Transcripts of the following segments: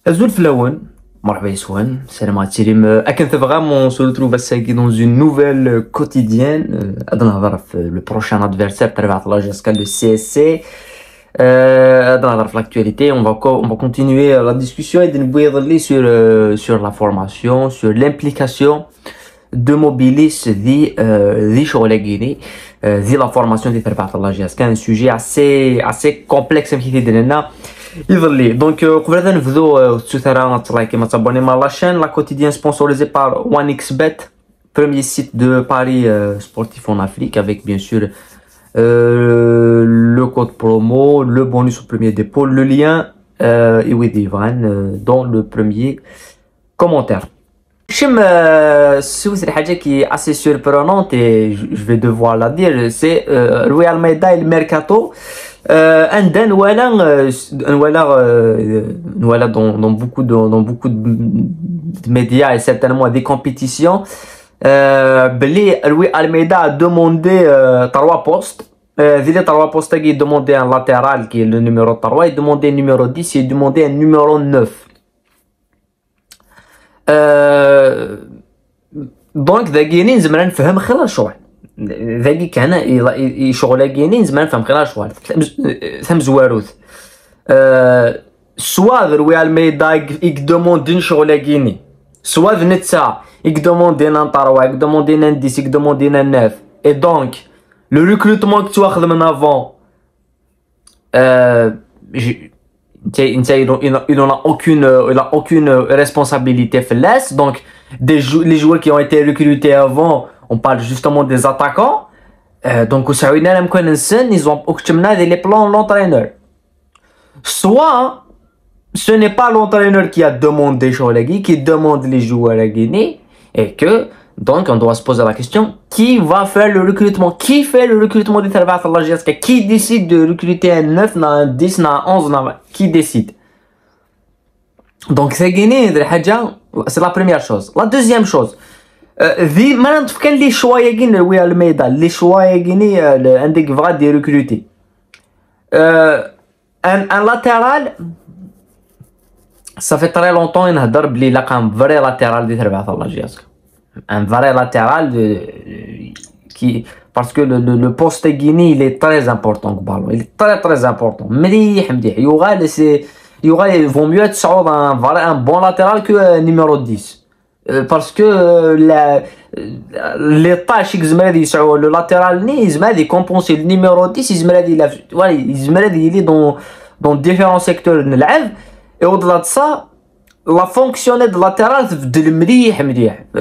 Azul Flawen, مرحبا يسوان, salam عليكم. أكنت vraiment on se retrouve dans une nouvelle quotidienne. نهضر في le prochain adversaire تبع l'AGSK le CSC. نهضر في l'actualité. On va continuer la discussion et نبغي يظلي sur la formation, sur l'implication de Mobilis ذي شغل كيني ذي la formation دي تبع l'AGSK, un sujet assez complexe كيف لنا. Donc, قبل نبداو تسوثرا كيما تابوني مع la quotidienne sponsorisée par 1xBet, premier site de paris sportif en Afrique, avec bien sûr le code promo, le bonus au premier dépôt, le lien et oui Ivan dans le premier commentaire. C'est une chose qui est assez surprenante et je vais devoir la dire, c'est Real Almeida et le Mercato. Voilà dans beaucoup de médias et certainement des compétitions, Louis Almeida a demandé 3 postes. Les 3 postes, il demandait un latéral qui est le numéro 3, il demandait un numéro 10 et il demandait un numéro 9. دونك ذا كاينين زعما نفهم خلال الشغل ذاكي كان شغل كاينين زعما نفهم خلال الشغل ثم زواروث سوا روي الميدا يقدمون شغل كايني سوا نتا يقدمون ان طروا يقدمون ان 10 يقدمون ان 9 اي دونك لو ريكروتمون كي تواخذ من افون il n'en a aucune responsabilité faiblesse. Donc les joueurs qui ont été recrutés avant, on parle justement des attaquants. Donc ils ont obtenu les plans l'entraîneur. Soit ce n'est pas l'entraîneur qui a demandé qui demande les joueurs à Guinée, et que donc on doit se poser la question, qui va faire le recrutement? Qui fait le recrutement des travailleurs de l'AGSK? Qui décide de recruter un 9, un 10, un 11? Qui décide? Donc c'est Guinée, c'est la première chose. La deuxième chose, maintenant quels les choix à Guinée, oui Almeida, les choix à Guinée, un des vrais de recruter. Un latéral, ça fait très longtemps qu'il y a un vrai latéral des travailleurs de l'AGSK. Un vrai latéral qui, parce que le poste Guinée il est très important, il est très important. Il vaut mieux être sur un bon latéral que un numéro 10, parce que les tâches le latéral il compense le numéro 10, il est dans différents secteurs de l'AV, et au-delà de ça la fonctionner de latéral تفدل مليح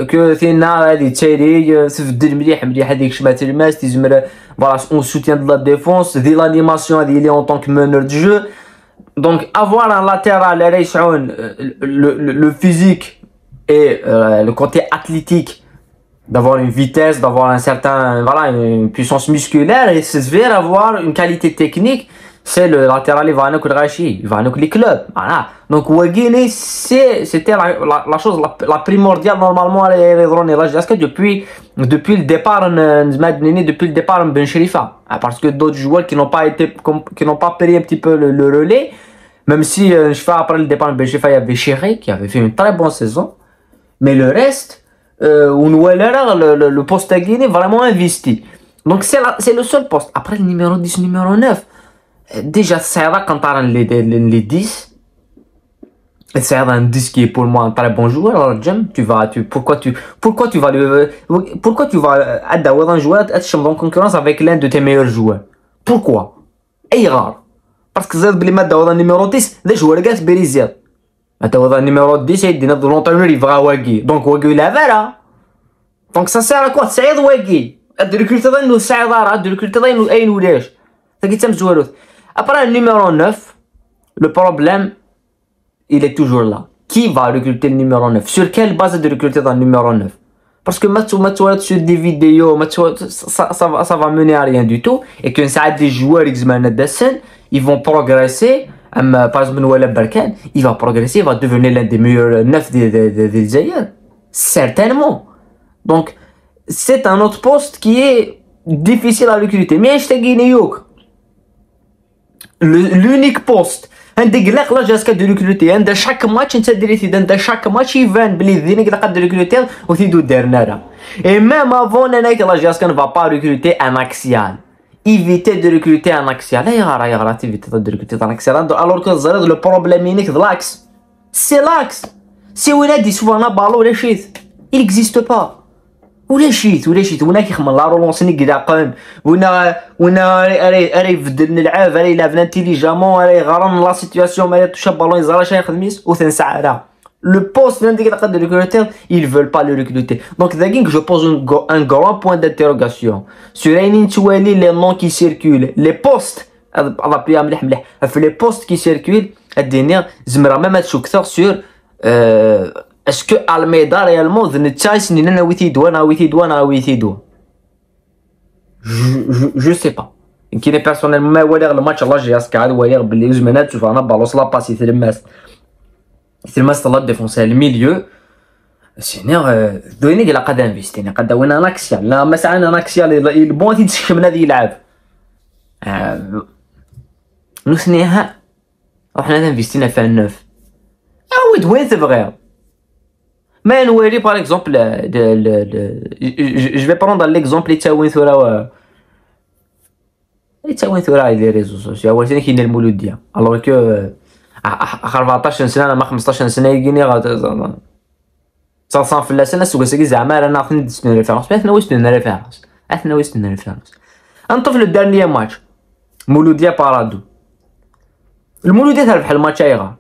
que ثينا هذه تشيري تفدل مليح هذيك شمات الماس تزمر voilà on soutient de la défense de l'animation il est en tant que meneur de jeu. Donc avoir un latéral le physique et le côté athlétique, d'avoir une vitesse, d'avoir un certain une puissance musculaire, et se faire avoir une qualité technique, c'est le latéral il va nous les clubs, voilà. Donc Guinée c'était la chose la primordiale normalement à l'AGSK depuis le départ depuis le départ Ben Cherifa, parce que d'autres joueurs qui n'ont pas pris un petit peu le relais, même si je fais après le départ de Ben Cherifa il y avait Chéri qui avait fait une très bonne saison, mais le reste le poste à Guinée vraiment investi. Donc c'est le seul poste. Après le numéro 10, numéro 9, déjà ça va quand on les 10. C'est un 10 qui est pour moi un très bon joueur. Alors Jim, pourquoi tu vas avoir un joueur être en concurrence avec l'un de tes meilleurs joueurs? Pourquoi? Et rare. Parce que زاد بلي ما داو numéro 10 les joueurs gars بيريزيا ما داو numéro 10 يدينا de l'entraîneur il va واقي donc واقي لا فيرا donc ça sert à quoi تسعيد واقي الريكروتي انه سعيد راه الريكروتي انه اين ولاش تاكي تم زوالوت. Après le numéro 9, le problème il est toujours là. Qui va recruter le numéro 9? Sur quelle base de recruter dans le numéro 9? Parce que sur des vidéos, ça va mener à rien du tout. Et que ça a des joueurs ils vont progresser. Par exemple, Nouala Barkan, il va progresser, il va devenir l'un des meilleurs 9 des Zaïre. Certainement. Donc, c'est un autre poste qui est difficile à recruter. Mais je t'ai l'unique poste عندك قلق لا جاسكا دو ريكروتي عند شاك ماتش انت دريتي عند شاك ماتش يبان بلي ذينك قلق دو ريكروتي وتيدو دارنا راه اي ميم افون انايك لا جاسكا نفا با ريكروتي ان اكسيال ايفيتي دو ريكروتي ان اكسيال لا يغرا تيفيتي دو ريكروتي ان اكسيال الوغ كو الزريض لو بروبليم ينيك لاكس سي لاكس سي وين هادي سوف انا بالو ولا شيت il existe pas ولا شيت ونا كيخمم لا رولونس ني قداقن ونا راه يبدل نلعب راه يلعب انتيليجامون راه يغرن لا سيتوياسيون ما توش بالون يزرا شي يخدميس وتنسع راه le poste d'un des de recruteur ils veulent pas le recruter donc d'ailleurs je pose un grand point d'interrogation sur les noms qui circulent les postes les postes qui circulent الدنيا زمرا ما تشكثر sur est-ce que Almeida réellement the choice ni na witi dwa je sais pas qui est personnellement ما ولي le match الله جاس قاعد ولي باللي زمانات شوف انا بالوص لا باسي تلمس طلب ديفونسي الميليو سينير دويني قال قد انفيستيني قد وين اكسيال لا مثلا انا اكسيال البون تيتشكم من هذه يلعب نسنيها وحنا انفيستينا في النوف وي دوين تبغي ما نوري par exemple je vais prendre l'exemple يتاوين ثورة لي ريزو سوسيو اول ثاني كاين المولوديه الوغ كو 14 سنه انا ما 15 سنه يجيني تصاصن في السنه سوق ساكي زعما رانا ناخذ ندسنا ريفيرونس اثنا وستنا ريفيرونس انطفل الدرنيه ماتش مولوديه بارادو المولوديه تربح الماتش ايغا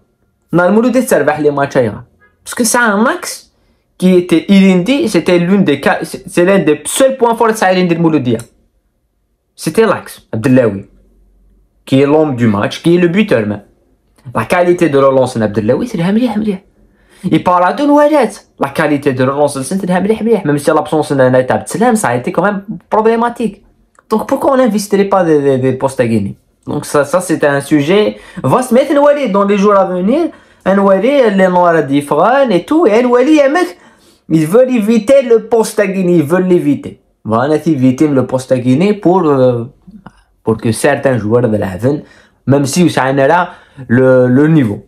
المولوديه تربح لي ماتش ايغا باسكو سا ان ماكس qui était Irindi, c'était c'est l'un des seuls points forts de Irindi de Mouloudia. C'était l'axe, Abdellaoui, qui est l'homme du match, qui est le buteur même. La qualité de relance de Abdellaoui, c'est le mlih. Et par là, la qualité de relance c'est le mlih. Même si l'absence d'un état Abdeslam, ça a été quand même problématique. Donc pourquoi on n'investirait pas des postes à Guinée? Donc ça c'est un sujet vaste. Mais dans les jours à venir, les noirs différents et tout, et ils veulent éviter le poste à Guinée, ils veulent l'éviter. Voilà, éviter le poste à Guinée pour que certains joueurs de la veine, même si ça en là le niveau.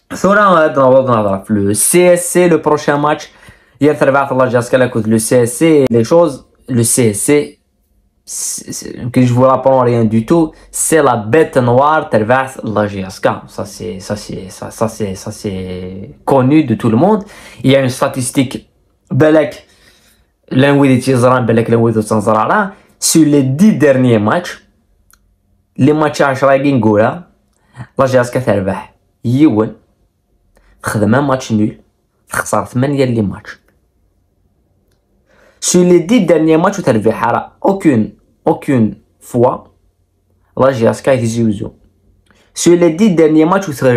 Le CSC, le prochain match, hier le CSC, les choses, le CSC, que je vous rapprends rien du tout, c'est la bête noire Tervas la GSK. Ça c'est connu de tout le monde. Il y a une statistique Belek sur les 10 derniers matchs, les matchs à Shragingola, la GSK تربح يون خدمة match nul خسر 8 les matchs. Sur les 10 derniers matchs, tu as aucune fois la GSK a été jouée. Sur les 10 derniers matchs, tu as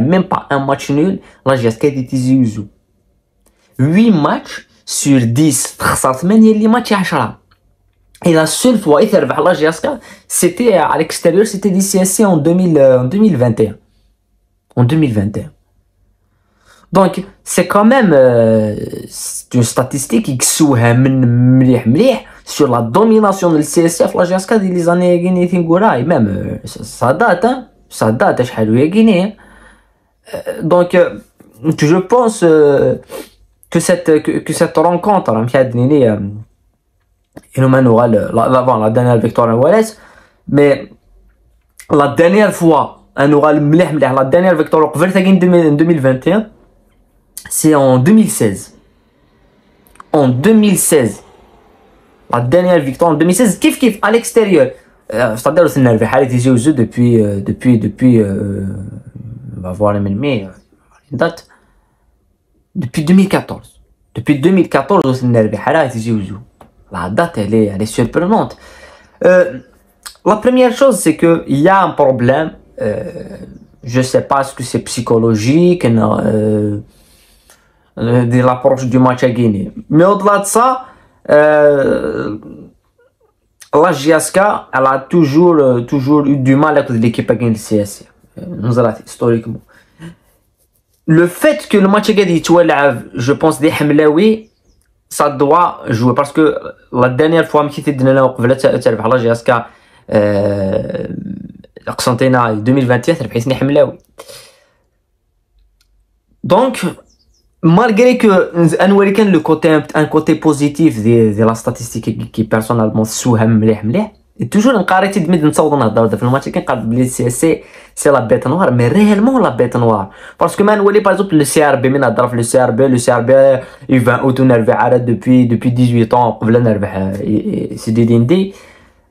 même pas un match nul, la GSK a été jouée. 8 matchs sur 10, tu as les matchs à 10. Et la seule fois où tu as la GSK, c'était à l'extérieur, c'était du CSC en 2021. En 2021. Donc c'est quand même une statistique qui souha mlih sur la domination de l'CSF la GSK des années Guinée et même ça date شحال وهي Guinée. Donc je pense que cette rencontre on aura la dernière victoire en Wales, mais la dernière fois on aura la dernière victoire en 2021. C'est en 2016. En 2016. La dernière victoire en 2016. Kif à l'extérieur. C'est-à-dire que c'est une depuis on va voir les date. Depuis 2014. Depuis 2014 la date elle est surprenante. La première chose c'est que il y a un problème. Je sais pas ce que c'est psychologique. De l'approche du match à Guinée. Mais au-delà de ça, la GSK elle a toujours eu du mal avec l'équipe à Guinée CSC. Historiquement. Le fait que le match à Guinée je pense des Hamlaoui, ça doit jouer parce que la dernière fois que la GSK قسنطينة 2021 ربحي سني حملاوي. دونك malgré que انوري كان لو كوتي ان كوتي بوزيتيف ديال لا ستاتيستيك كي بيرسونالمون سوهم مليح توجور نقاري تدمد نصوض نهضر في الماتش كنقاد بلي سي لا بيت نوار مي ريالمون لا بيت نوار باسكو ما نولي باغ اكزومبل لو سي ار بي من نهضر في لو سي ار بي يفان اوتو نرفع على دوبي 18 طون قبل نربح سيدي ديندي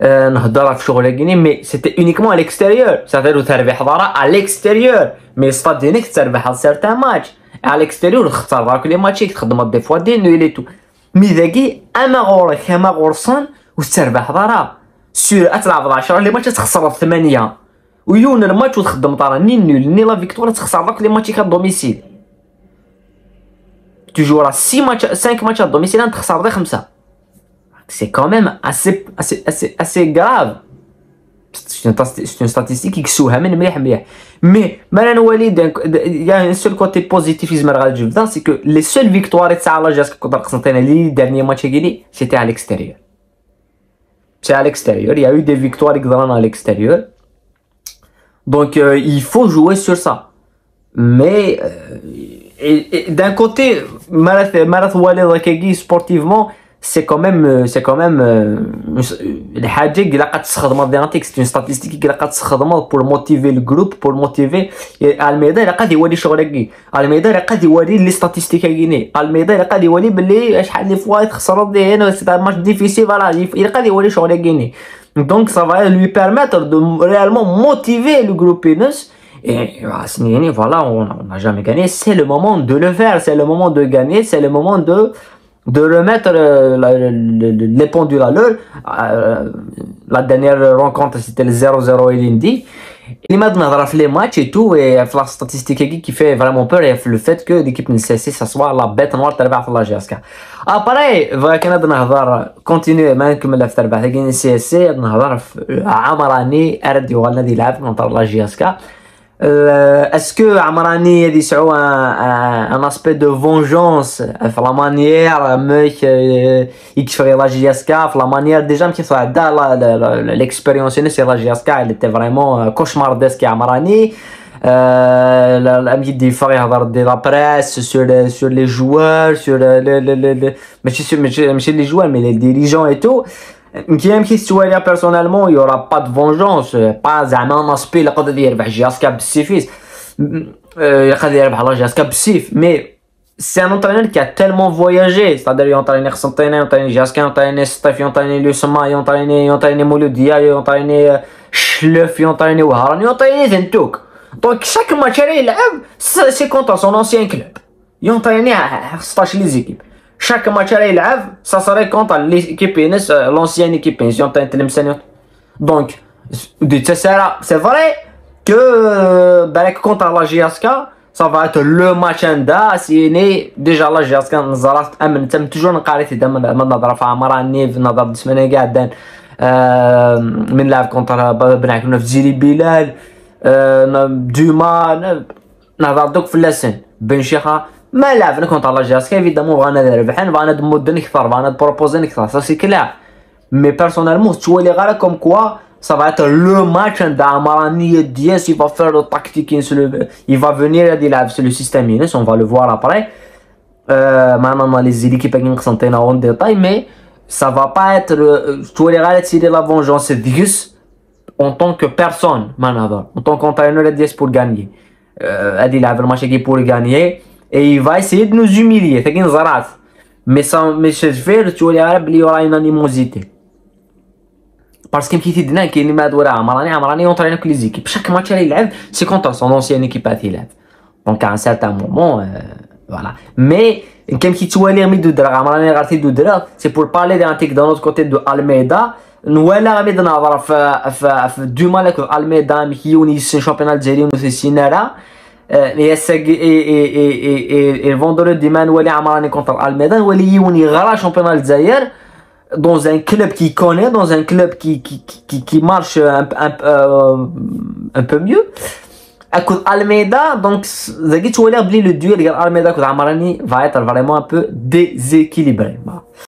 نهضر في شغل كيني مي سيتي اونيكمون على الاكستيريور سافيرو تربح ضرا على الاكستيريور مي ستاد دينيك تربح على سيرتان ماتش على الاكستيريور خطر راك لي ماتشي تخدم دي فوا دي نولي تو مي ذاكي اما غورك كما غورصن وتربح ضرا سور تلعب 10 لي ماتش تخسر 8 ويون الماتش وتخدم طرا ني نول ني لا فيكتوار تخسر داك لي ماتش كا دوميسيل توجور 6 ماتش 5 ماتش دوميسيل تخسر دي 5 سي كوميم اسي غراف سي اون ستاتيستيك كيكسوها من مليح مي ما نولي يا سول كوتي بوزيتيف يزمر غادي جبدا سي كو لي سول فيكتوار تاع لا جاس كونتر قسنطينه لي دارني ماتش كيلي سيتي على الاكستيريور c'est à l'extérieur, il y a eu des victoires à l'extérieur. Donc il faut jouer sur ça. Mais d'un côté, sportivement, c'est quand même c'est une statistique pour motiver le groupe, pour motiver Almeida il قاعد يوري شغل Almeida il قاعد يوري les statistiques كاينين Almeida il قاعد يوري باللي شحال دي فوا تخسر هنا سي ان ماتش ديفيسيل فوالا il قاعد يوري شغل كاينين donc ça va lui permettre de réellement motiver le groupe Pinus. Et voilà, on n'a jamais gagné, c'est le moment de le faire, c'est le moment de gagner, c'est le moment de remettre les pendules à l'heure. La dernière rencontre c'était le 0-0 et l'Indy. Il m'a donné les matchs et tout, et la statistique qui fait vraiment peur, et le fait que l'équipe de CC ça soit la bête noire تربح في لا جاسكا. Après, كنا نهضر كونتينيو ما نكمل في تربح تاع سي اس سي نهضر في عمراني ارد يغال نادي يلعب نهضر لا جاسكا. اسكو عمراني يسعو ان اسبي دو فونجونس في لا مانيير ميك يكفري لا جياسكا في لا مانيير ديجا كيف عندها ليكسبيريونس سي لا جياسكا اللي تي فريمون كوشمارديسك عمراني الامي دي فار يهضر دي لا بريس sur les joueurs sur ماشي les joueurs mais les dirigeants et tout qui سوالي personnellement il y aura pas de vengeance pas زعما نصبي اللي قدر يربح جاسكا بالسيفيس يقدر يربح على جاسكا بالسيف mais c'est un entraîneur qui a tellement voyagé c'est-à-dire يونطريني قسنطينة يونطريني جاسكا يونطريني سطيف يونطريني لوسما يونطريني مولوديا يونطريني شلف يونطريني وهران يونطريني ذنتوك donc chaque match اللي يلعب c'est contre son ancien club يونطريني 16 لي زيكيب chaque match اللي يلعب ça serait contre l'équipe Inès l'ancienne équipe Inès يونطريني تلمسان donc c'est vrai que بالك contre la GSK ça va être le match عندها سيني ديجا لا جاسكا نزرات امن تم توجور نقاري تدا من نظره في عمراني في نظر دسمانه قاعدين من لعب كونتر بنعكنا في جيري بلال دوما نهضر دوك في اللسن بن شيخه ما لعبنا كونتر لا جاسكا ايفيدامون بغانا نربحن بغانا نمدن اكثر بغانا نبروبوزين اكثر سا سي كلار مي بيرسونيلمون تولي غير كوم كوا ça va être le match d'Amarani Diaz, il va faire le tactique, il va venir sur le système Inès, on va le voir après. Maintenant, on a les équipes qui sont en détail, mais ça va pas être, tu vas tirer la vengeance Diaz en tant que personne, en tant qu'entraîneur Diaz pour gagner. Il a le match pour gagner et il va essayer de nous humilier, c'est une zarat. Mais je vais, tu vas il y aura une animosité. Parce que كي تدنا كاين ما دورا عمراني يونطرينا كل ليزيكيب chaque match اللي يلعب سي كونتر سون اونسيان ايكيب يلعب دونك à un certain moment voilà mais كاين كي توالي مي دودرا عمراني غارتي دودرا سي بور بارلي دان تيك دان اوت كوتي دو الميدا نوالا غادي نهضر في دو مالك الميدا مكيوني الشامبيون الجزائري ونسينارا et vendredi ديما نولي عمراني كونتر الميدا نولي يوني غرا شامبيون الجزائر dans un club qui connaît, dans un club qui marche un peu mieux. Écoute, Almeida, donc, le duel de Almeida et Amarani va être vraiment un peu déséquilibré.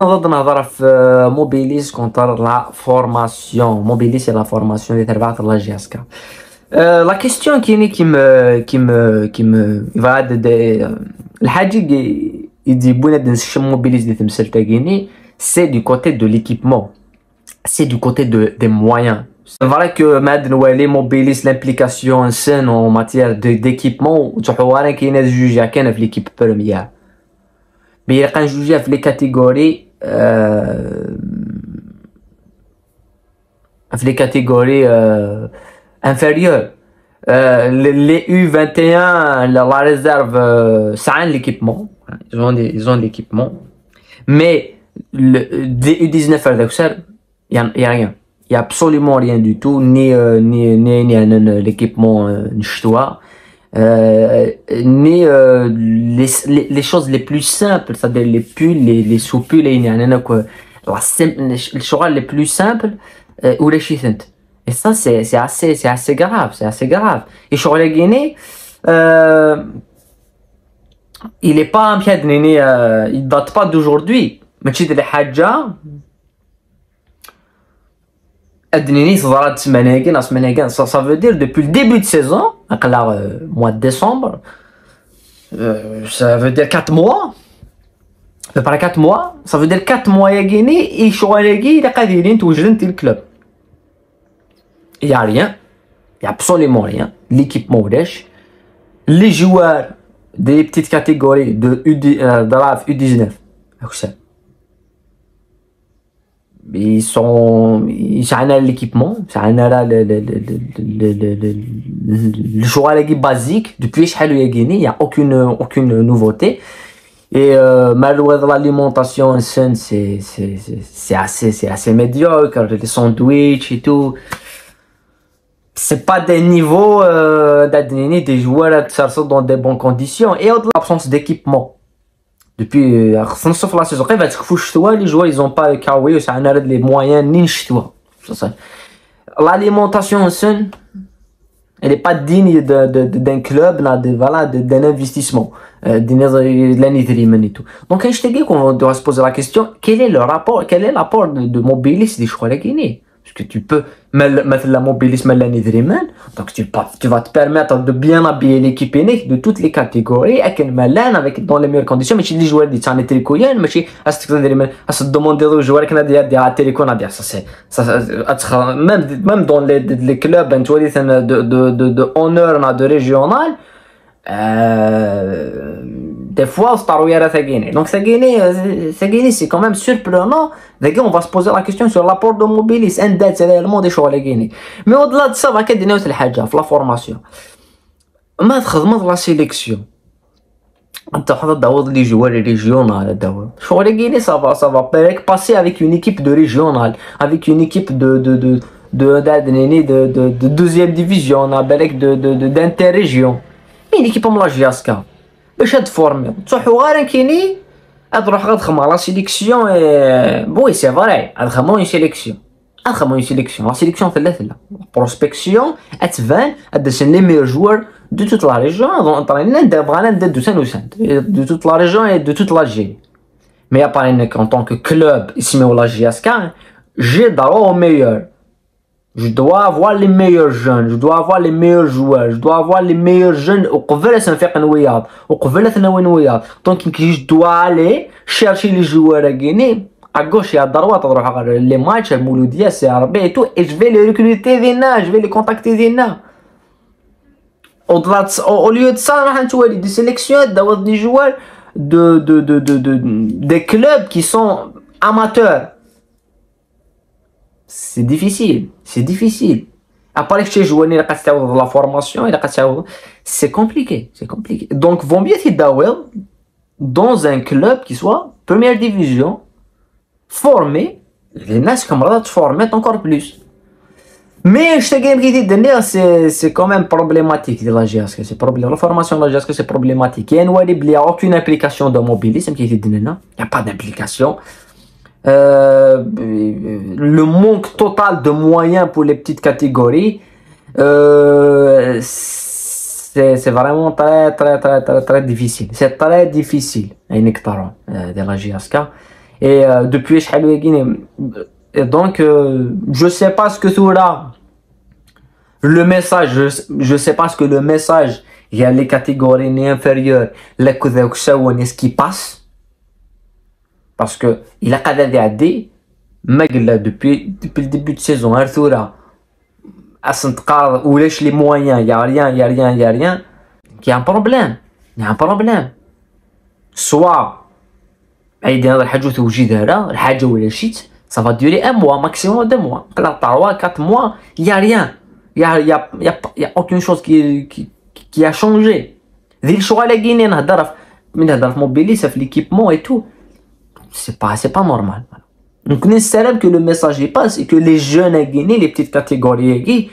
On va Mobilis contre la formation. Mobilis et la formation des terres de la GSK. La question qui va de الحاجة يدي بونا دنسش Mobilis دي تمثل تاجيني, c'est du côté de l'équipement, c'est du côté des moyens. C'est vrai que maintenant les Mobilis l'implication en matière d'équipement, tu vois qu'il y a des juges qui sont l'équipe première, mais il y a des juges dans les catégories inférieures. Les U21, la réserve, ça a l'équipement, ils ont l'équipement, mais des U19 il y a rien. Il n'y a absolument rien du tout, ni l'équipement n'ch'toua, ni les choses les plus simples, c'est-à-dire les pulls, les sous-pulls, les choses les plus simples, ou les chithent. Et ça, c'est assez grave, c'est assez grave. Et sur la Guinée, il est pas un pied de Néné, il date pas d'aujourd'hui. Mais tu sais, les Hadja, ça veut dire depuis le début de saison, mois de décembre, ça veut dire 4 mois, par 4 mois, ça veut dire 4 mois à Guinée, et sur la Guinée, il y a le club. Il n'y a rien, il n'y a absolument rien. L'équipement, les joueurs des petites catégories de U19, ils ont l'équipement, le joueur basique depuis il n'y a aucune nouveauté. Et malheureusement l'alimentation c'est assez médiocre, les sandwichs et tout. C'est pas des niveaux des joueurs dans de bonnes conditions, et au-delà de l'absence d'équipement. Depuis la saison, les joueurs ils ont pas les moyens ni l'alimentation elle est pas digne d'un club, d'un investissement, et tout. Donc je te dis qu'on doit se poser la question, quel est l'apport de Mobilis des joueurs guinéens? Parce que tu peux mettre la Mobilis donc tu vas te permettre de bien habiller l'équipe de toutes les catégories avec dans les meilleures conditions. Mais les joueurs qui sont tricoyens, mais à se demander aux joueurs qui ont même dans les clubs de honneur de régional, des fois donc c'est quand même surprenant. On va se poser la question sur l'apport de Mobilis, réellement des choses à Guinée. Mais au-delà de ça, va qu'il y ait la formation, la sélection, les joueurs régionaux, ça va passer avec une équipe de régional, avec une équipe de deuxième division, avec d'interrégion, une équipe comme la GSK. باش تفورمي تصحوا كيني تروح غتخدم على سيليكسيون. بوي سي فري غتخدموا اون سيليكسيون لا سيليكسيون ثلاثه بروسبكسيون اتفان ادسن لي ميور جوار دو توت لا ريجيون بغانا ندير دو توت لا ريجيون اي دو توت لا جي. مي ابارينك ان طونك كلوب يسميو لا جي اس كا جي دارو ميور. Je dois avoir les meilleurs jeunes, je dois avoir les meilleurs joueurs, je dois avoir les meilleurs jeunes donc je dois aller chercher les joueurs à Guinée, à gauche et à droite, les matchs, Mouloudia, CRB et tout, et je vais les recruter je vais les contacter au lieu de ça, on a des sélections, d'avoir des joueurs des clubs qui sont amateurs. C'est difficile. Après que tu joues la formation, c'est compliqué. Donc, vaut mieux dans un club qui soit première division, formé, les nas comme ça formés encore plus. Mais je te dis, c'est quand même problématique de la GSK. La formation de la GSK, c'est problématique. Il n'y a aucune implication de mobilisme qui est il n'y a pas d'implication. Le manque total de moyens pour les petites catégories, c'est vraiment très difficile. C'est très difficile. Avec Taron de la GSK. Et depuis et donc, je sais pas ce que tout là. Le message, je sais pas ce que le message, il y a les catégories inférieures, ce qui passe. Parce que il a قاعد depuis le début de saison, Arthura, à Saint-Car, où les moyens, il y a rien. Il y a un problème. Il y a un problème. Soit, ça va durer un mois, maximum 2 mois. 3, 4 mois, il n'y a rien. Il y a aucune chose qui a changé. Dès le choix, la Guinée, mobilise l'équipement et tout. C'est pas normal. Donc, on espère que le message y passe et que les jeunes à Guinée, les petites catégories,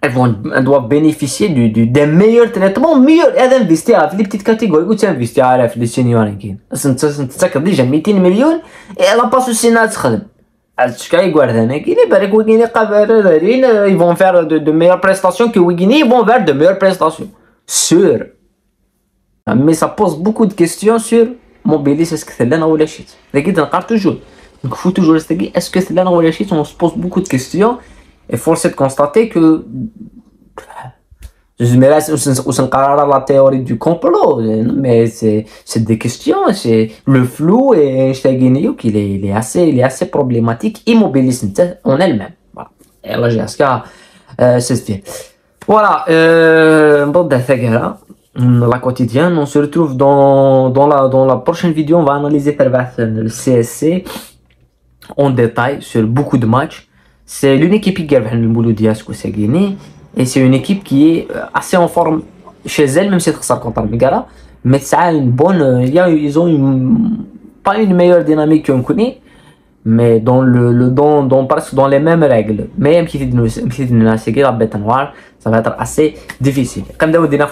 elles doivent bénéficier des meilleurs traitements, elles investir dans les petites catégories, ou tu investir dans les seniors. C'est déjà 200 millions et elle n'a pas souci de travailler. Ils vont faire de meilleures prestations que Guinée, ils vont faire de meilleures prestations. Sûr. Mais ça pose beaucoup de questions sur Mobilis, est-ce que c'est là ou la shit. Toujours. Donc il faut toujours rester. Est-ce que c'est là ou la shit? On se pose beaucoup de questions. Et force est de constater que. Mais là, on la théorie du complot. Mais c'est des questions. C'est le flou et il est assez problématique. Immobilis en elle-même. Voilà. Et là, j'ai c'est bien. Voilà. La quotidienne, on se retrouve dans la prochaine vidéo. On va analyser le CSC en détail sur beaucoup de matchs. C'est l'une équipe qui gagne le Mouloudias c'est Guinée et c'est une équipe qui est assez en forme chez elle, même si c'est contre le Megara, mais ça a une bonne, ils ont pas une meilleure dynamique qu'on connaît, mais presque dans les mêmes règles. Mais un petit peu de ça va être assez difficile. Comme d'habitude,